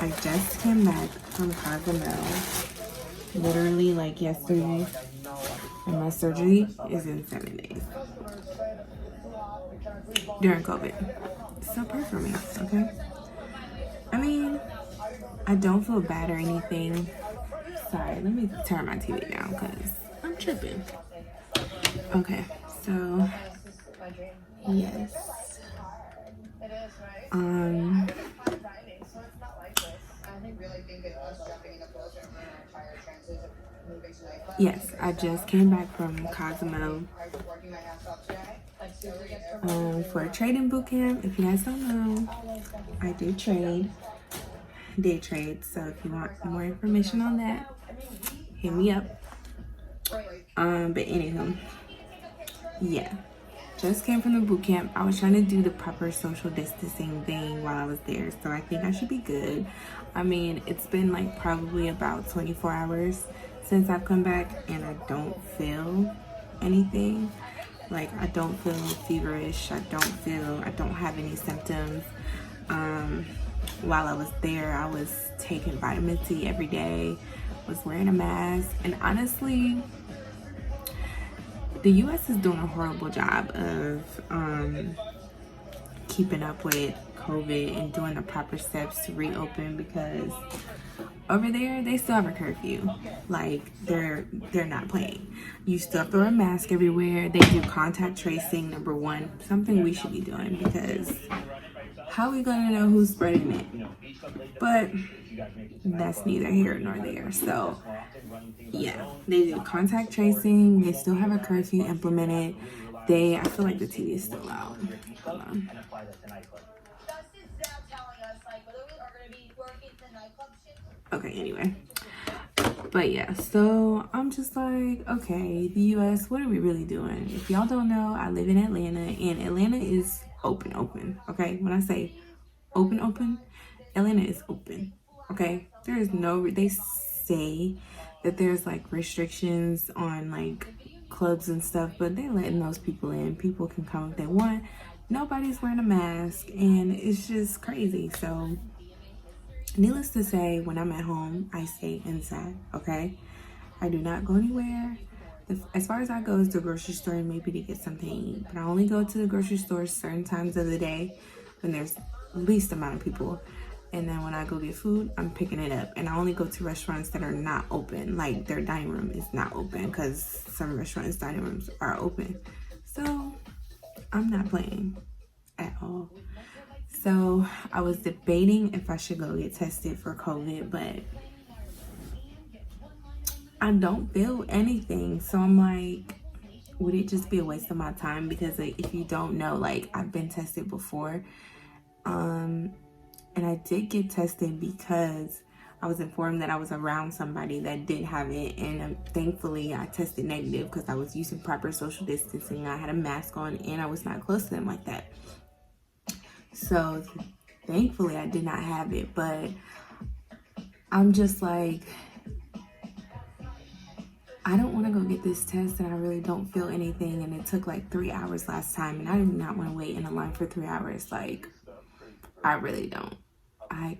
I just came back from Cozumel, literally like yesterday, and my surgery is in 7 days during COVID. So pray for me, okay? I mean, I don't feel bad or anything. Sorry, let me turn my TV down because I'm tripping. Okay, so yes. Yes, I just came back from Cozumel for a trading boot camp. If you guys don't know, I do trade, day trade. So if you want more information on that, hit me up. But anywho, yeah, just came from the boot camp. I was trying to do the proper social distancing thing while I was there, so I think I should be good. I mean, it's been like probably about 24 hours since I've come back, and I don't feel anything. Like, I don't feel feverish. I don't have any symptoms. While I was there, I was taking vitamin C every day, was wearing a mask, and honestly, the U.S. is doing a horrible job of keeping up with COVID and doing the proper steps to reopen, because over there they still have a curfew. Like, they're not playing. You still have to wear a mask everywhere. They do contact tracing, number one, something we should be doing, because how are we gonna know who's spreading it? But that's neither here nor there. So yeah, they do contact tracing. They still have a curfew implemented. I feel like the TV is still loud. Hold on. Okay, anyway. But yeah, so I'm just like, okay, the US, what are we really doing? If y'all don't know, I live in Atlanta, and Atlanta is open, okay? When I say open, Atlanta is open, okay? There is they say that there's like restrictions on like clubs and stuff, but they're letting those people in. People can come if they want. Nobody's wearing a mask, and it's just crazy. So needless to say, when I'm at home, I stay inside, okay? I do not go anywhere. As far as I go is the grocery store and maybe to get something to eat. But I only go to the grocery store certain times of the day when there's least amount of people. And then when I go get food, I'm picking it up. And I only go to restaurants that are not open. Like, their dining room is not open, because some restaurants' dining rooms are open. So I'm not playing at all. So I was debating if I should go get tested for COVID, but I don't feel anything. So I'm like, would it just be a waste of my time? Because like, if you don't know, like, I've been tested before. And I did get tested because I was informed that I was around somebody that did have it. And thankfully, I tested negative because I was using proper social distancing. I had a mask on, and I was not close to them like that. So thankfully, I did not have it. But I'm just like, I don't want to go get this test, and I really don't feel anything. And it took like 3 hours last time, and I did not want to wait in a line for 3 hours. Like, I really don't. I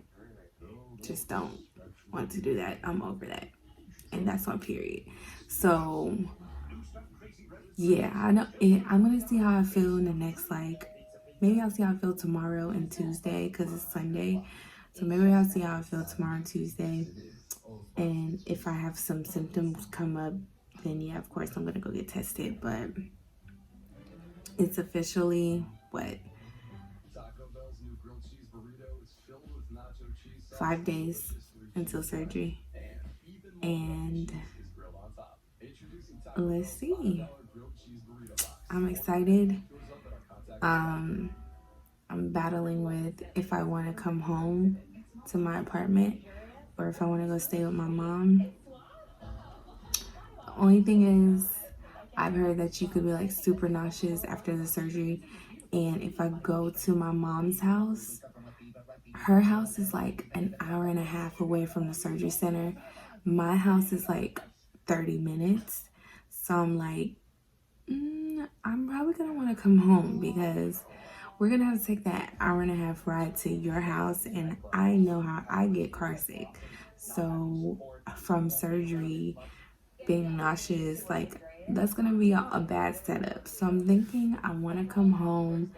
just don't want to do that. I'm over that. And that's on period. So yeah, I know I'm going to see how I feel in the next, like, maybe I'll see how I feel tomorrow and Tuesday, because it's Sunday. So maybe I'll see how I feel tomorrow and Tuesday. And if I have some symptoms come up, then yeah, of course I'm going to go get tested. But it's officially, what, 5 days until surgery. And let's see. I'm excited. I'm battling with if I want to come home to my apartment or if I want to go stay with my mom. The only thing is, I've heard that you could be like super nauseous after the surgery. And if I go to my mom's house, her house is like an hour and a half away from the surgery center. My house is like 30 minutes. So I'm like, I'm probably gonna want to come home, because we're gonna have to take that hour-and-a-half ride to your house, and I know how I get car sick. So from surgery, being nauseous, like that's gonna be a bad setup. So I'm thinking I want to come home,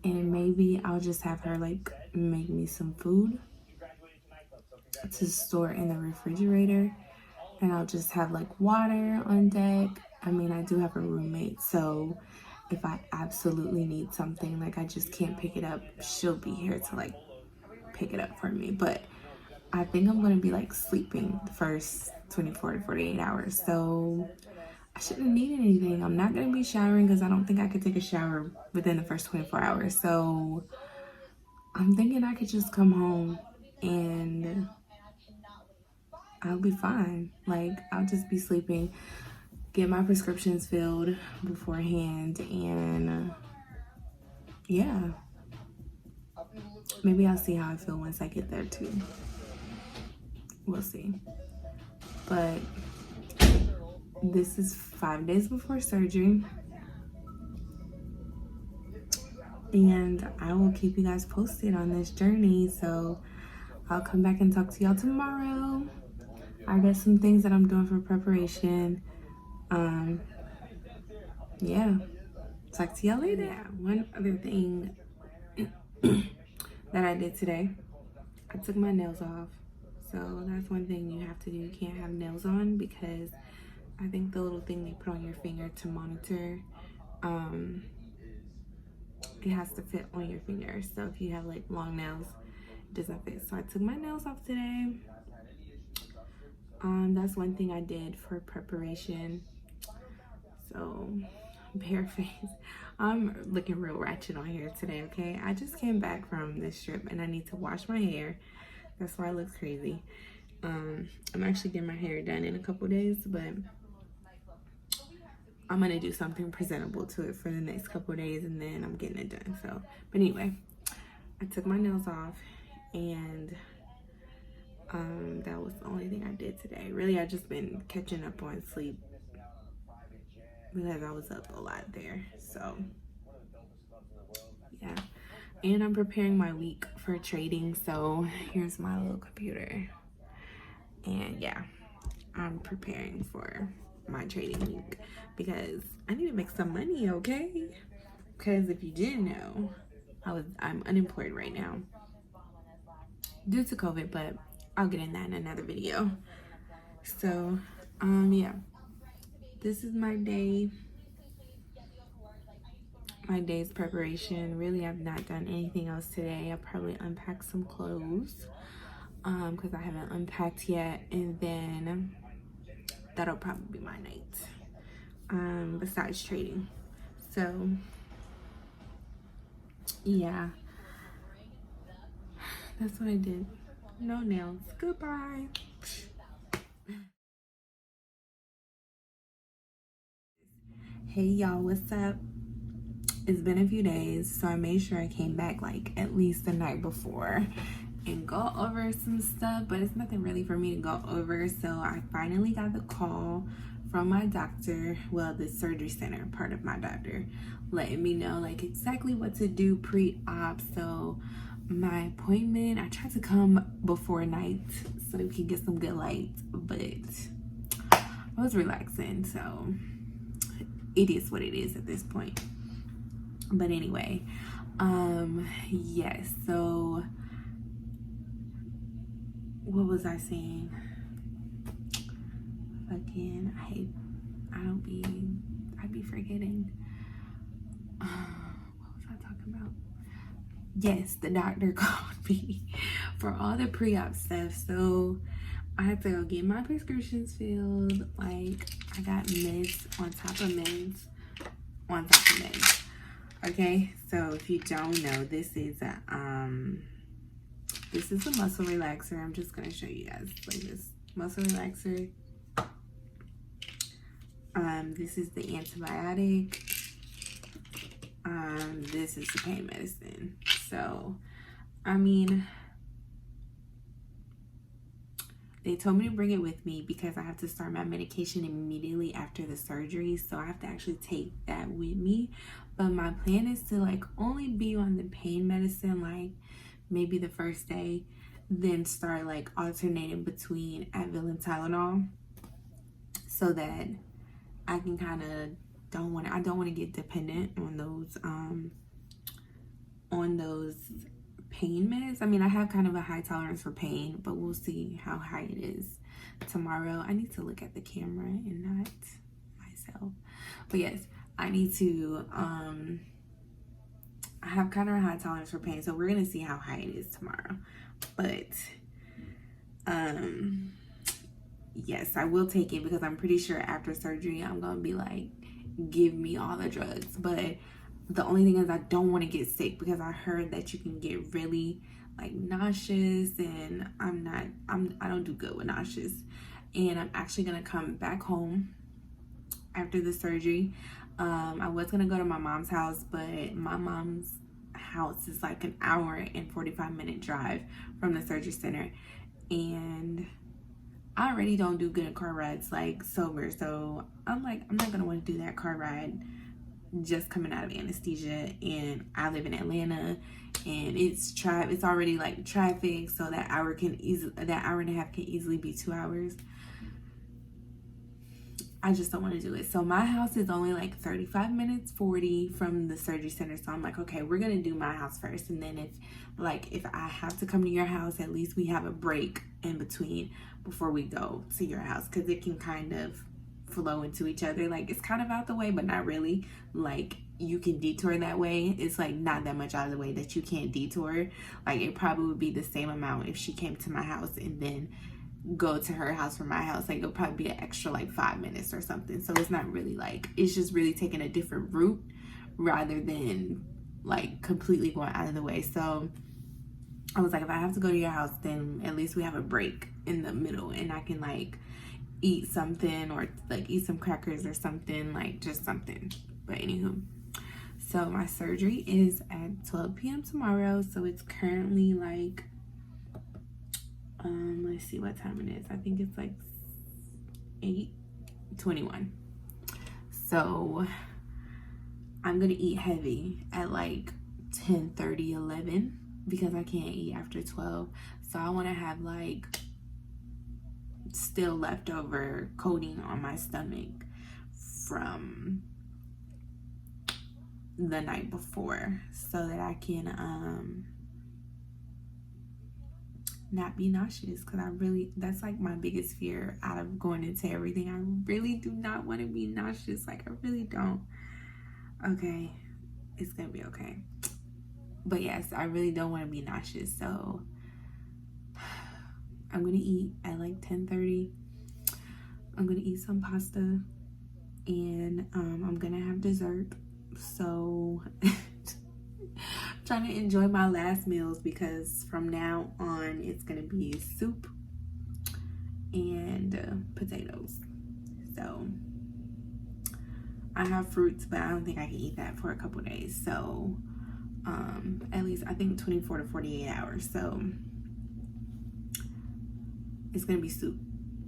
and maybe I'll just have her like make me some food to store in the refrigerator, and I'll just have like water on deck. I mean, I do have a roommate, so if I absolutely need something, like I just can't pick it up, she'll be here to like pick it up for me. But I think I'm gonna be like sleeping the first 24 to 48 hours, so I shouldn't need anything. I'm not gonna be showering because I don't think I could take a shower within the first 24 hours. So I'm thinking I could just come home and I'll be fine. Like, I'll just be sleeping, get my prescriptions filled beforehand, and yeah, maybe I'll see how I feel once I get there too. We'll see. But this is 5 days before surgery, and I will keep you guys posted on this journey. So I'll come back and talk to y'all tomorrow. I got some things that I'm doing for preparation. Yeah, talk to y'all later. One other thing that I did today, I took my nails off. So that's one thing you have to do. You can't have nails on because I think the little thing they put on your finger to monitor, it has to fit on your finger. So if you have like long nails, it doesn't fit. So I took my nails off today. That's one thing I did for preparation. So bare face. I'm looking real ratchet on here today, okay? I just came back from this trip and I need to wash my hair. That's why I look crazy. I'm actually getting my hair done in a couple days, but I'm gonna do something presentable to it for the next couple days, and then I'm getting it done. So, but anyway, I took my nails off, and that was the only thing I did today. Really, I just been catching up on sleep because I was up a lot there. So yeah, and I'm preparing my week for trading. So here's my little computer, and yeah, I'm preparing for my trading week because I need to make some money, okay? Because if you didn't know, I'm unemployed right now due to COVID, but I'll get in that in another video. So yeah, this is my day. My day's preparation. Really, I've not done anything else today. I'll probably unpack some clothes because I haven't unpacked yet, and then that'll probably be my night besides trading. So yeah, that's what I did. No nails. Goodbye. Hey y'all, what's up? It's been a few days, so I made sure I came back like at least the night before and go over some stuff, but it's nothing really for me to go over. So I finally got the call from my doctor, well, the surgery center part of my doctor, letting me know like exactly what to do pre-op. So my appointment, I tried to come before night so we can get some good light, but I was relaxing, so it is what it is at this point. But anyway, yes, so what was I saying? Again, I'd be forgetting. What was I talking about? Yes, the doctor called me for all the pre-op stuff. So I had to go get my prescriptions filled. Like, I got meds on top of meds on top of meds. Okay, so if you don't know, this is a muscle relaxer. I'm just gonna show you guys like this muscle relaxer. This is the antibiotic. This is the pain medicine. So, I mean, They told me to bring it with me because I have to start my medication immediately after the surgery. So I have to actually take that with me. But my plan is to like only be on the pain medicine like maybe the first day, then start like alternating between Advil and Tylenol so that I can kind of I don't want to get dependent on those pain meds. I mean, I have kind of a high tolerance for pain, but we'll see how high it is tomorrow. I need to look at the camera and not myself. But yes, I need to I have kind of a high tolerance for pain, so we're gonna see how high it is tomorrow. But yes, I will take it because I'm pretty sure after surgery I'm gonna be like, give me all the drugs. But the only thing is I don't want to get sick because I heard that you can get really like nauseous, and I don't do good with nauseous. And I'm actually gonna come back home after the surgery. I was gonna go to my mom's house, but my mom's house is like an hour and 45-minute drive from the surgery center, and I already don't do good in car rides like sober, so I'm like, I'm not gonna want to do that car ride just coming out of anesthesia. And I live in Atlanta, and it's already like traffic, so that hour and a half can easily be 2 hours. I just don't want to do it. So my house is only like 35 minutes, 40 from the surgery center. So I'm like, okay, we're going to do my house first. And then if I have to come to your house, at least we have a break in between before we go to your house. Because it can kind of flow into each other. Like, it's kind of out the way, but not really. Like, you can detour that way. It's like not that much out of the way that you can't detour. Like, it probably would be the same amount if she came to my house and then go to her house from my house. Like, it'll probably be an extra like 5 minutes or something. So it's not really like, it's just really taking a different route rather than like completely going out of the way. So I was like, if I have to go to your house, then at least we have a break in the middle, and I can like eat something or like eat some crackers or something, like just something. But anywho, so my surgery is at 12 p.m. tomorrow. So it's currently like let's see what time it is. I think it's like 8:21. So I'm gonna eat heavy at like 10:30, 11 because I can't eat after 12. So I want to have like still leftover coating on my stomach from the night before, so that I can not be nauseous, because that's like my biggest fear out of going into everything. I really do not want to be nauseous. Like, I really don't. Okay, it's gonna be okay. But yes, I really don't want to be nauseous, so I'm gonna eat at like 10:30. I'm gonna eat some pasta, and I'm gonna have dessert. So trying to enjoy my last meals, because from now on it's gonna be soup and potatoes. So I have fruits, but I don't think I can eat that for a couple days. So at least I think 24 to 48 hours. So it's gonna be soup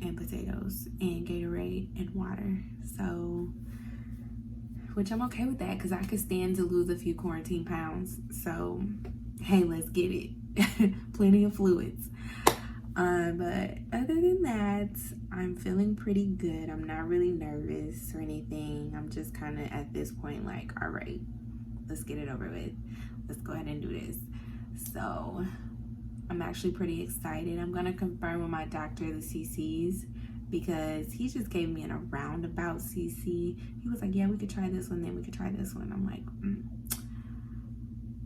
and potatoes and Gatorade and water. So, which I'm okay with that, because I could stand to lose a few quarantine pounds. So, hey, let's get it. Plenty of fluids. But other than that, I'm feeling pretty good. I'm not really nervous or anything. I'm just kind of at this point like, all right, let's get it over with. Let's go ahead and do this. So I'm actually pretty excited. I'm going to confirm with my doctor the CCs, because he just gave me a roundabout CC. He was like, yeah, we could try this one, then we could try this one. I'm like,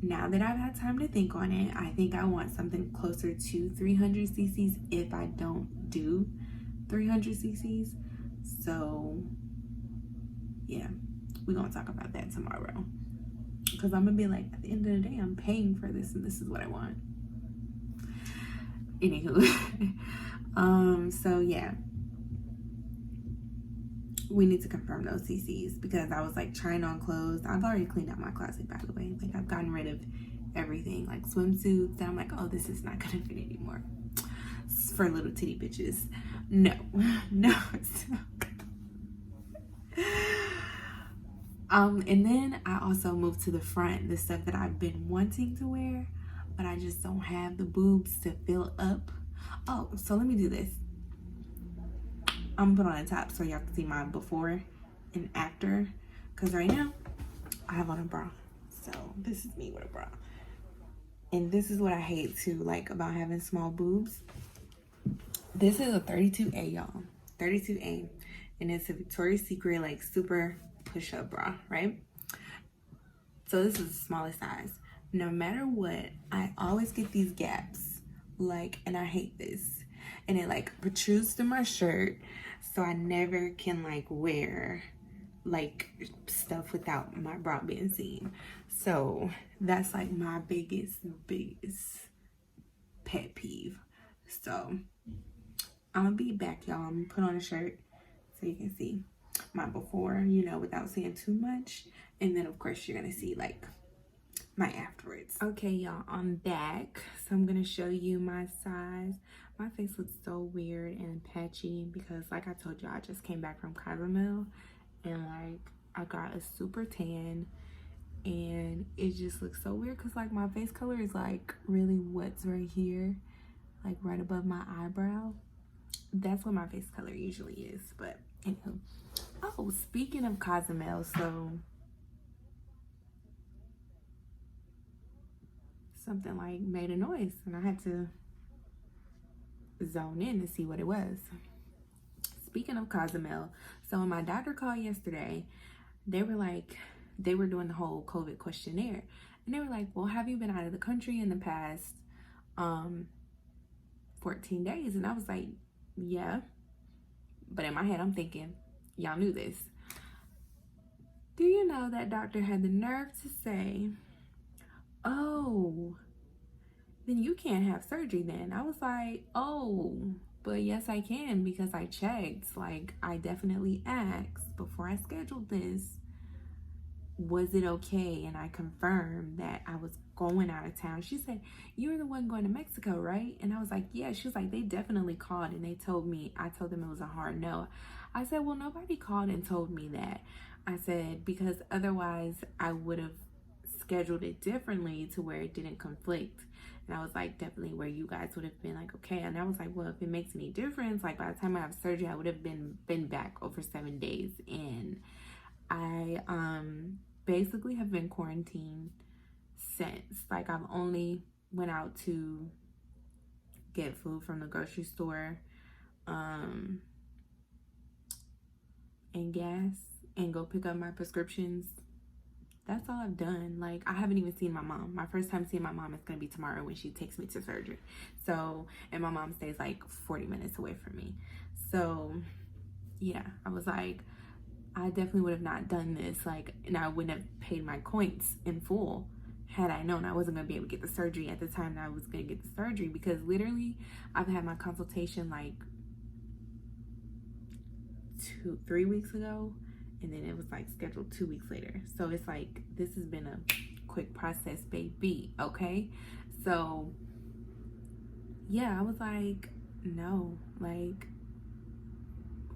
Now that I've had time to think on it, I think I want something closer to 300 cc's if I don't do 300 cc's. So yeah, we're going to talk about that tomorrow. Because I'm going to be like, at the end of the day, I'm paying for this, and this is what I want. Anywho. So yeah. We need to confirm those CCs, because I was like trying on clothes. I've already cleaned out my closet, by the way. Like, I've gotten rid of everything, like swimsuits, and I'm like, oh, this is not gonna fit anymore. it's for little titty bitches. No, no, it's not. And then I also moved to the front, the stuff that I've been wanting to wear, but I just don't have the boobs to fill up. Oh, so let me do this. I'm gonna put on the top so y'all can see my before and after, because right now I have on a bra. So this is me with a bra. And this is what I hate too, like about having small boobs. This is a 32A, y'all. 32A. And it's a Victoria's Secret, like, super push-up bra, right? So this is the smallest size. No matter what, I always get these gaps, like, and I hate this. And it, like, protrudes through my shirt, so I never can, like, wear, like, stuff without my bra being seen. So that's, like, my biggest pet peeve. So I'm gonna be back, y'all. I'm gonna put on a shirt so you can see my before, you know, without saying too much. And then, of course, you're gonna see, like, my afterwards. Okay, y'all, I'm back. So I'm gonna show you my size. My face looks so weird and patchy because, like I told you, I just came back from Cozumel. And, like, I got a super tan. And it just looks so weird because, like, my face color is, like, really what's right here. Like, right above my eyebrow. That's what my face color usually is. But anywho. Oh, speaking of Cozumel, so something like made a noise and I had to zone in to see what it was. Speaking of Cozumel, so when my doctor called yesterday, they were doing the whole COVID questionnaire. And they were like, well, have you been out of the country in the past 14 days? And I was like, yeah. But in my head, I'm thinking, y'all knew this. Do you know that doctor had the nerve to say, oh, then you can't have surgery then? I was like, oh, but yes, I can because I checked. Like, I definitely asked before I scheduled this, was it okay? And I confirmed that I was going out of town. She said, you were the one going to Mexico, right? And I was like, yeah. She was like, they definitely called and they told me, I told them it was a hard no. I said, well, nobody called and told me that. I said, because otherwise I would have scheduled it differently to where it didn't conflict. And I was like, definitely where you guys would have been like, okay. And I was like, well, if it makes any difference, like by the time I have surgery, I would have been back over 7 days. And I basically have been quarantined since. Like, I've only went out to get food from the grocery store and gas and go pick up my prescriptions. That's all I've done. Like, I haven't even seen my mom. My first time seeing my mom is going to be tomorrow when she takes me to surgery. So, and my mom stays like 40 minutes away from me. So, yeah, I was like, I definitely would have not done this. Like, and I wouldn't have paid my coins in full had I known I wasn't going to be able to get the surgery at the time that I was going to get the surgery. Because literally, I've had my consultation like 3 weeks ago. And then it was like scheduled 2 weeks later. So it's like, this has been a quick process, baby. Okay. So yeah, I was like, no, like,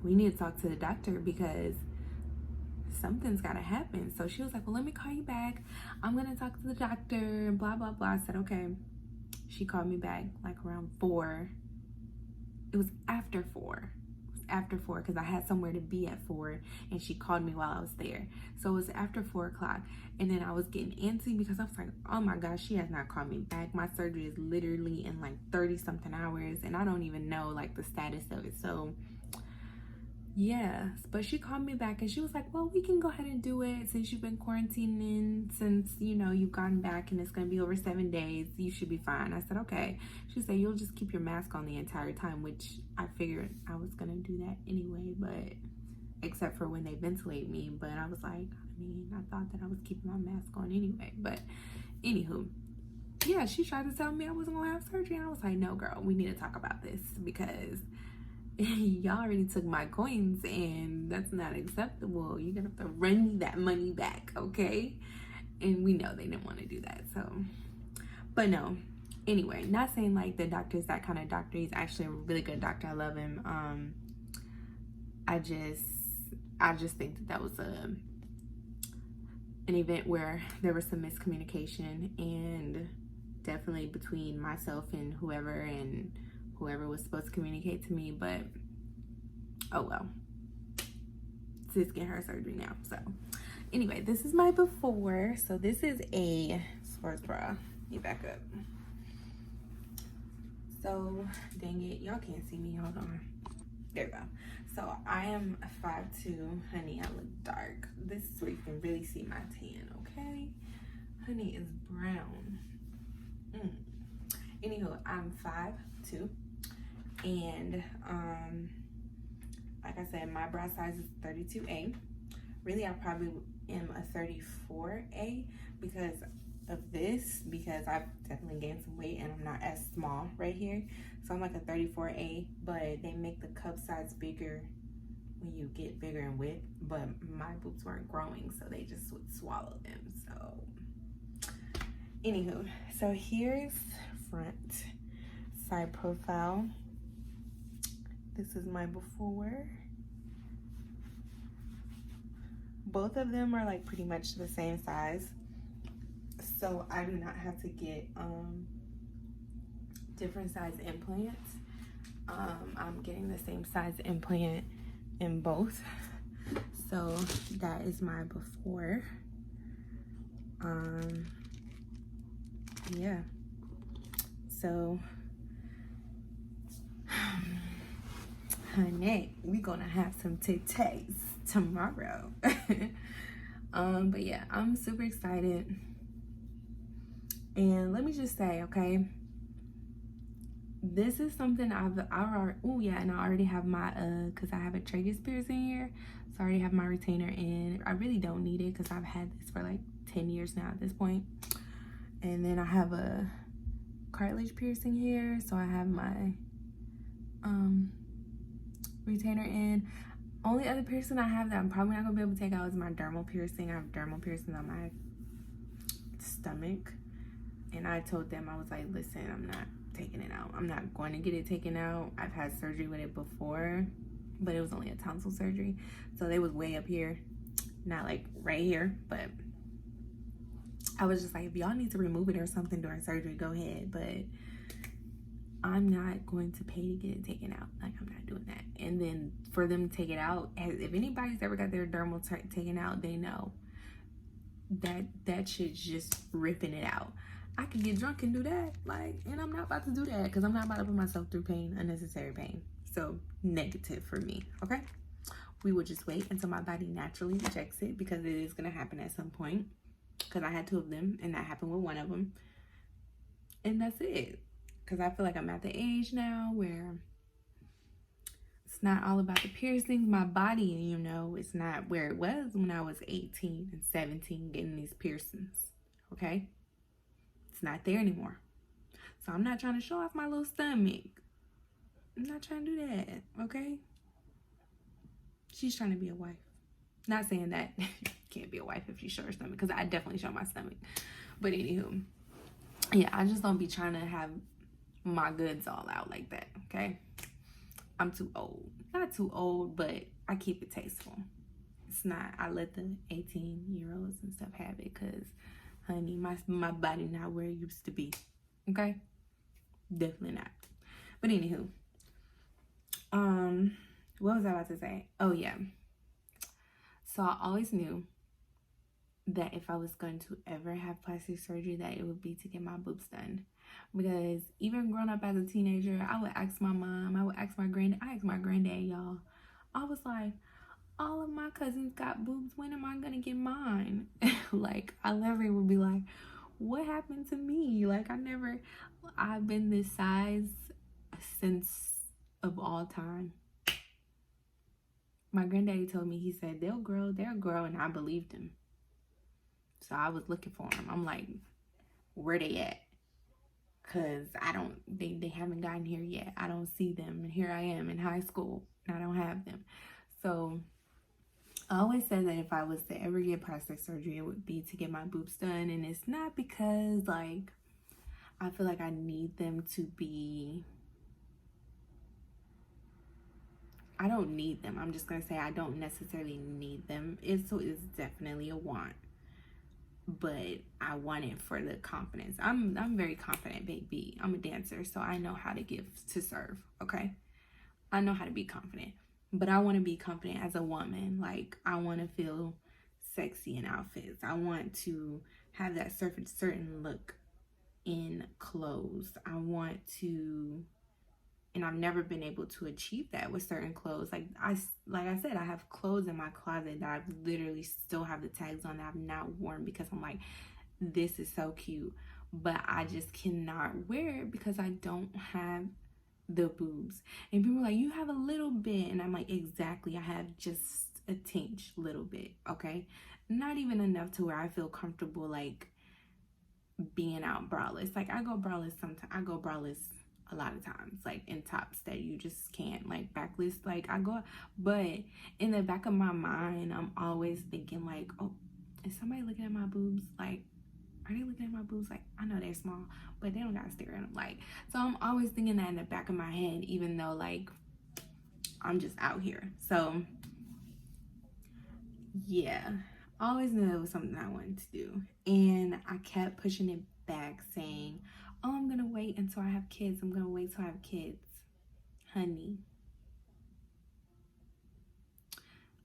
we need to talk to the doctor because something's got to happen. So she was like, well, let me call you back. I'm going to talk to the doctor and blah, blah, blah. I said, okay. She called me back like around 4. It was after 4. After 4 because I had somewhere to be at 4 and she called me while I was there. So it was after 4 o'clock and then I was getting antsy because I was like, oh my gosh, she has not called me back. My surgery is literally in like 30 something hours and I don't even know like the status of it. So yeah, but she called me back and she was like, well, we can go ahead and do it since you've been quarantining, since, you know, you've gotten back and it's going to be over 7 days, you should be fine. I said, okay. She said, you'll just keep your mask on the entire time, which I figured I was going to do that anyway, but except for when they ventilate me. But I was like, I mean, I thought that I was keeping my mask on anyway. But anywho, yeah, she tried to tell me I wasn't going to have surgery. And I was like, no, girl, we need to talk about this because y'all already took my coins and that's not acceptable. You're gonna have to run me that money back, okay? And we know they didn't want to do that. So, but no, Anyway, not saying like the doctor is that kind of doctor. He's actually a really good doctor. I love him. I just think that was an event where there was some miscommunication, and definitely between myself and whoever was supposed to communicate to me. But oh well, sis get her surgery now. So anyway, this is my before. So this is a sports bra. Let me back up. So dang it, y'all can't see me. Hold on. There we go. So I am 5'2". Honey, I look dark. This is where you can really see my tan, okay? Honey is brown. Anywho, I'm 5'2", and like I said, my bra size is 32A. Really, I probably am a 34A because of this, because I've definitely gained some weight and I'm not as small right here. So I'm like a 34A, but they make the cup size bigger when you get bigger in width, but my boobs weren't growing, so they just would swallow them. So anywho, so here's front side profile. This is my before. Both of them are like pretty much the same size, so I do not have to get different size implants. I'm getting the same size implant in both. So that is my before. Yeah, so honey, we gonna have some titties tomorrow. But yeah, I'm super excited. And let me just say, okay, this is something I already have my because I have a tragus piercing here, so I already have my retainer in. I really don't need it because I've had this for like 10 years now at this point. And then I have a cartilage piercing here, so I have my retainer in. Only other piercing I have that I'm probably not gonna be able to take out is my dermal piercing. I have dermal piercing on my stomach, and I told them, I was like, listen, I'm not taking it out. I'm not going to get it taken out. I've had surgery with it before, but it was only a tonsil surgery, so they was way up here, not like right here. But I was just like, if y'all need to remove it or something during surgery, go ahead, but I'm not going to pay to get it taken out. Like, I'm not doing that. And then for them to take it out, if anybody's ever got their dermal taken out, they know that shit's just ripping it out. I could get drunk and do that, like, and I'm not about to do that because I'm not about to put myself through pain, unnecessary pain. So negative for me, okay? We will just wait until my body naturally rejects it, because it is gonna happen at some point, because I had 2 of them and that happened with one of them, and that's it. Because I feel like I'm at the age now where it's not all about the piercings. My body, you know, it's not where it was when I was 18 and 17 getting these piercings, okay? It's not there anymore. So I'm not trying to show off my little stomach. I'm not trying to do that, okay? She's trying to be a wife. Not saying that you can't be a wife if you show her stomach, because I definitely show my stomach. But anywho, yeah, I just don't be trying to have my goods all out like that, okay? I'm too old. Not too old, but I keep it tasteful. It's not, I let the 18-year-olds and stuff have it, because honey, my body not where it used to be, okay? Definitely not. But anywho, what was I about to say? Oh yeah, so I always knew that if I was going to ever have plastic surgery, that it would be to get my boobs done. Because even growing up as a teenager, I would ask my mom, I would ask my granddad, I asked my granddad, y'all. I was like, all of my cousins got boobs, when am I gonna get mine? Like, I literally would be like, what happened to me? Like, I've been this size since of all time. My granddaddy told me, he said, they'll grow, and I believed him. So I was looking for them. I'm like, where they at? Because they haven't gotten here yet. I don't see them. And here I am in high school, and I don't have them. So I always said that if I was to ever get plastic surgery, it would be to get my boobs done. And it's not because, like, I feel like I need them to be, I don't need them. I'm just going to say I don't necessarily need them. It's definitely a want. But I want it for the confidence. I'm very confident, baby. I'm a dancer, so I know how to give to serve, okay? I know how to be confident. But I want to be confident as a woman. Like, I want to feel sexy in outfits. I want to have that certain look in clothes. I want to, and I've never been able to achieve that with certain clothes. Like I said, I have clothes in my closet that I literally still have the tags on that I've not worn because I'm like, this is so cute, but I just cannot wear it because I don't have the boobs. And people are like, you have a little bit, and I'm like, exactly, I have just a tinge, little bit, okay? Not even enough to where I feel comfortable like being out braless. Like I go braless sometimes. I go braless a lot of times, like in tops that you just can't, like backless, like I go. But in the back of my mind, I'm always thinking like, oh, is somebody looking at my boobs? Like, are they looking at my boobs? Like, I know they're small, but they don't gotta stare at them. Like, so I'm always thinking that in the back of my head, even though like I'm just out here. So yeah, I always knew it was something I wanted to do, and I kept pushing it back, saying, oh, I'm gonna wait until I have kids. I'm gonna wait till I have kids. Honey,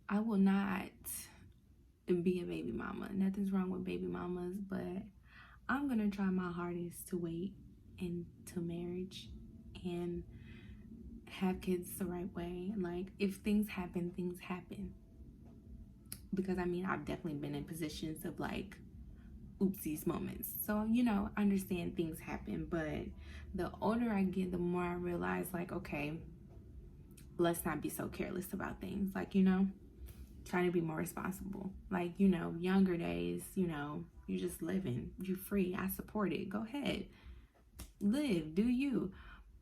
I will not be a baby mama. Nothing's wrong with baby mamas, but I'm gonna try my hardest to wait until marriage and have kids the right way. Like, if things happen, things happen. Because I mean, I've definitely been in positions of like oopsies moments. So, you know, I understand things happen, but the older I get, the more I realize like, okay, let's not be so careless about things. Like, you know, trying to be more responsible. Like, you know, younger days, you know, you're just living, you're free. I support it. Go ahead, live, do you.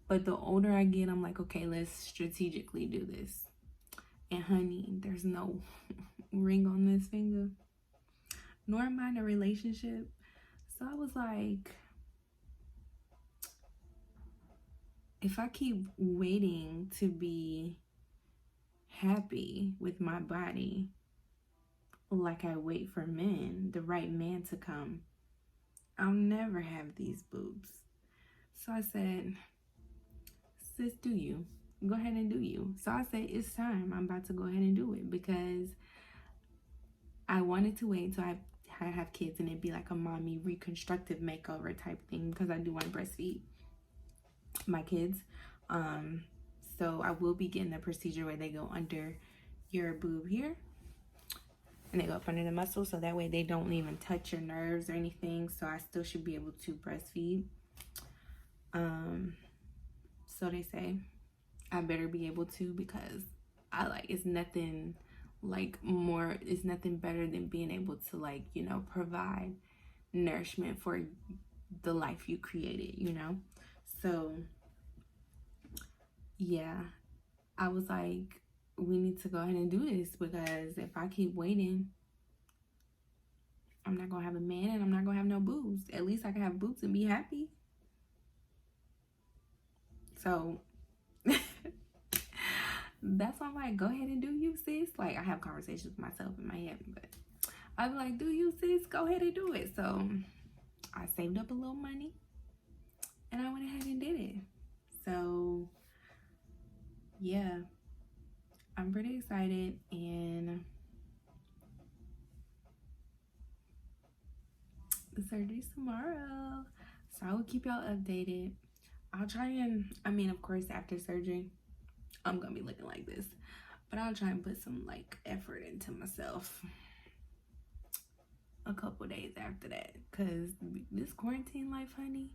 But the older I get, I'm like, okay, let's strategically do this. And honey, there's no ring on this finger, nor am I in a relationship. So I was like, if I keep waiting to be happy with my body, like I wait for men, the right man to come, I'll never have these boobs. So I said, sis, do you. Go ahead and do you. So I said, it's time. I'm about to go ahead and do it because I wanted to wait until I have kids and it'd be like a mommy reconstructive makeover type thing because I do want to breastfeed my kids. So I will be getting the procedure where they go under your boob here and they go up under the muscle, so that way they don't even touch your nerves or anything. So I still should be able to breastfeed. So they say I better be able to, because I like, it's nothing better than being able to, like, you know, provide nourishment for the life you created, you know. So yeah, I was like, we need to go ahead and do this, because if I keep waiting, I'm not gonna have a man and I'm not gonna have no boobs. At least I can have boobs and be happy. So that's why I'm like, go ahead and do you, sis. Like, I have conversations with myself in my head, but I'm like, do you, sis? Go ahead and do it. So I saved up a little money and I went ahead and did it. So yeah, I'm pretty excited, and the surgery's tomorrow. So I will keep y'all updated. I'll try and, I mean, of course, after surgery, I'm gonna be looking like this, but I'll try and put some like effort into myself a couple days after that, because this quarantine life, honey,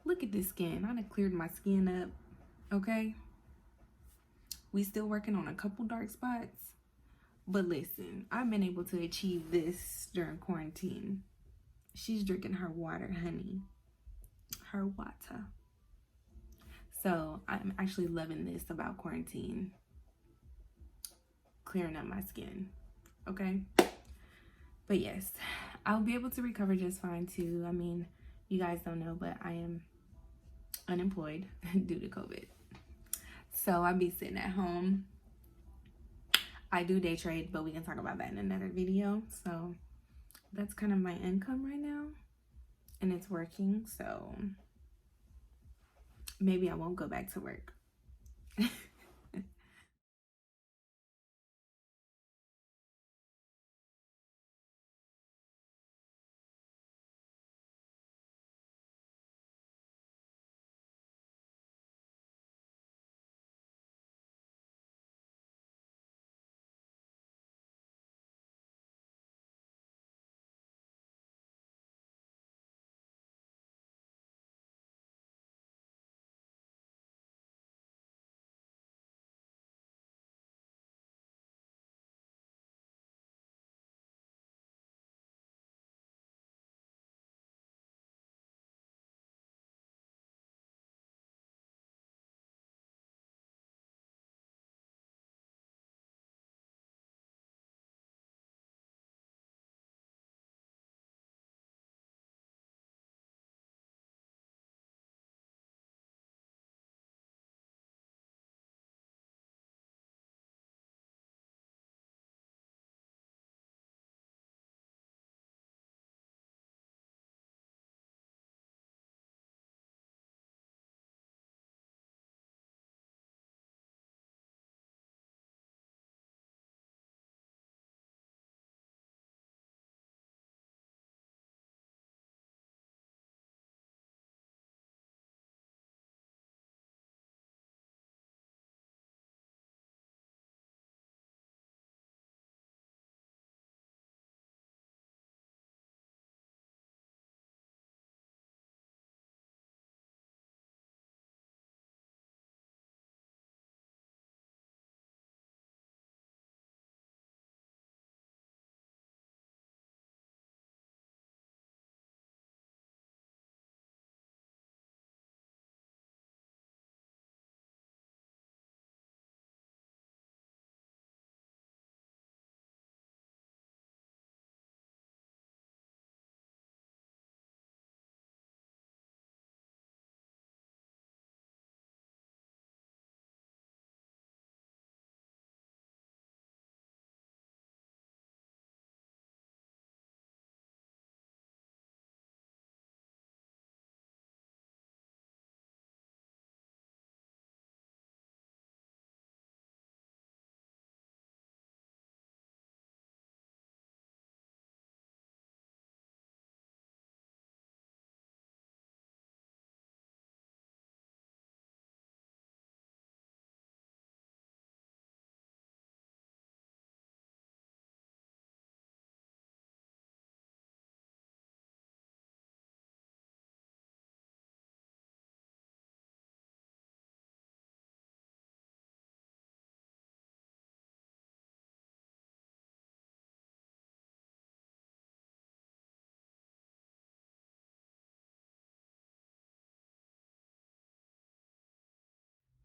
look at this skin. I done cleared my skin up, okay? We still working on a couple dark spots, but listen, I've been able to achieve this during quarantine. She's drinking her water, honey, her water. So I'm actually loving this about quarantine, clearing up my skin, okay? But yes, I'll be able to recover just fine too. I mean, you guys don't know, but I am unemployed due to COVID. So I'll be sitting at home. I do day trade, but we can talk about that in another video. So that's kind of my income right now, and it's working. So maybe I won't go back to work.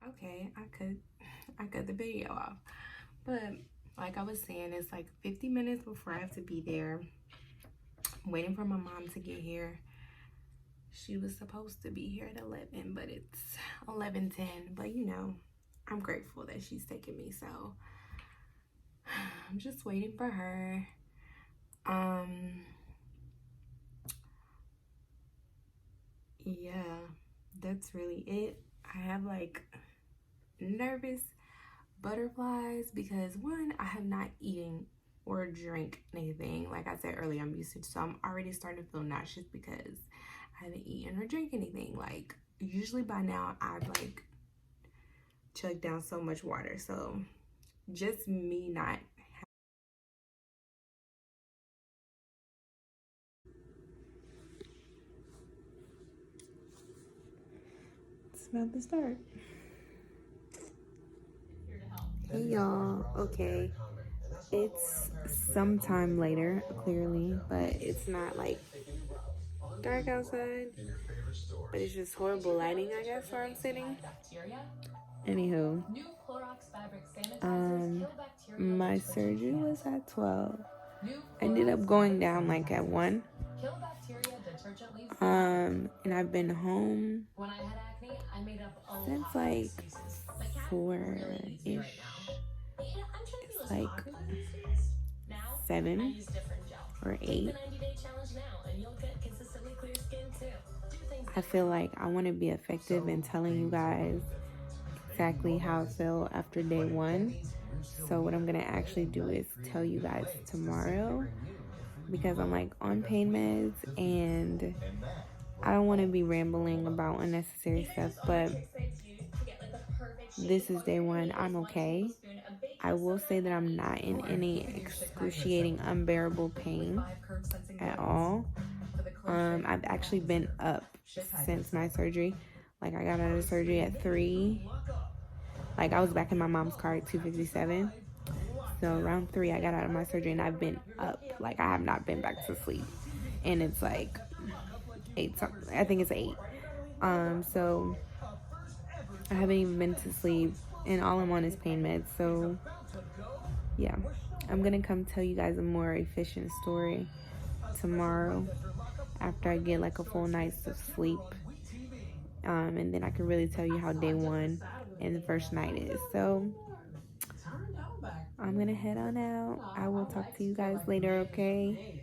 Okay, I cut the video off. But like I was saying, it's like 50 minutes before I have to be there. I'm waiting for my mom to get here. She was supposed to be here at 11, but it's 11:10. But you know, I'm grateful that she's taking me, so I'm just waiting for her. Yeah, that's really it. I have like nervous butterflies because one, I have not eaten or drank anything. Like I said earlier, I'm used to, so I'm already starting to feel nauseous because I haven't eaten or drank anything. Like usually by now I've like chugged down so much water. So just me not. It's about to start. Hey y'all, okay. It's sometime later, clearly, but it's not like dark outside. But it's just horrible lighting, I guess, where I'm sitting. Anywho, my surgery was at 12. I ended up going down like at 1. And I've been home since like 4-ish. It's like 7 or 8. I feel like I want to be effective in telling you guys exactly how I feel after day 1. So what I'm going to actually do is tell you guys tomorrow, because I'm like on pain meds and I don't want to be rambling about unnecessary stuff, but this is day 1. I'm okay. I will say that I'm not in any excruciating, unbearable pain at all. I've actually been up since my surgery. Like, I got out of surgery at 3. Like, I was back in my mom's car at 2:57. So around 3, I got out of my surgery and I've been up. Like, I have not been back to sleep. And it's like 8 something. I think it's 8. So I haven't even been to sleep, and all I'm on is pain meds. So yeah, I'm gonna come tell you guys a more efficient story tomorrow after I get like a full night's of sleep. And then I can really tell you how day 1 and the first night is. So I'm gonna head on out. I will talk to you guys later, okay?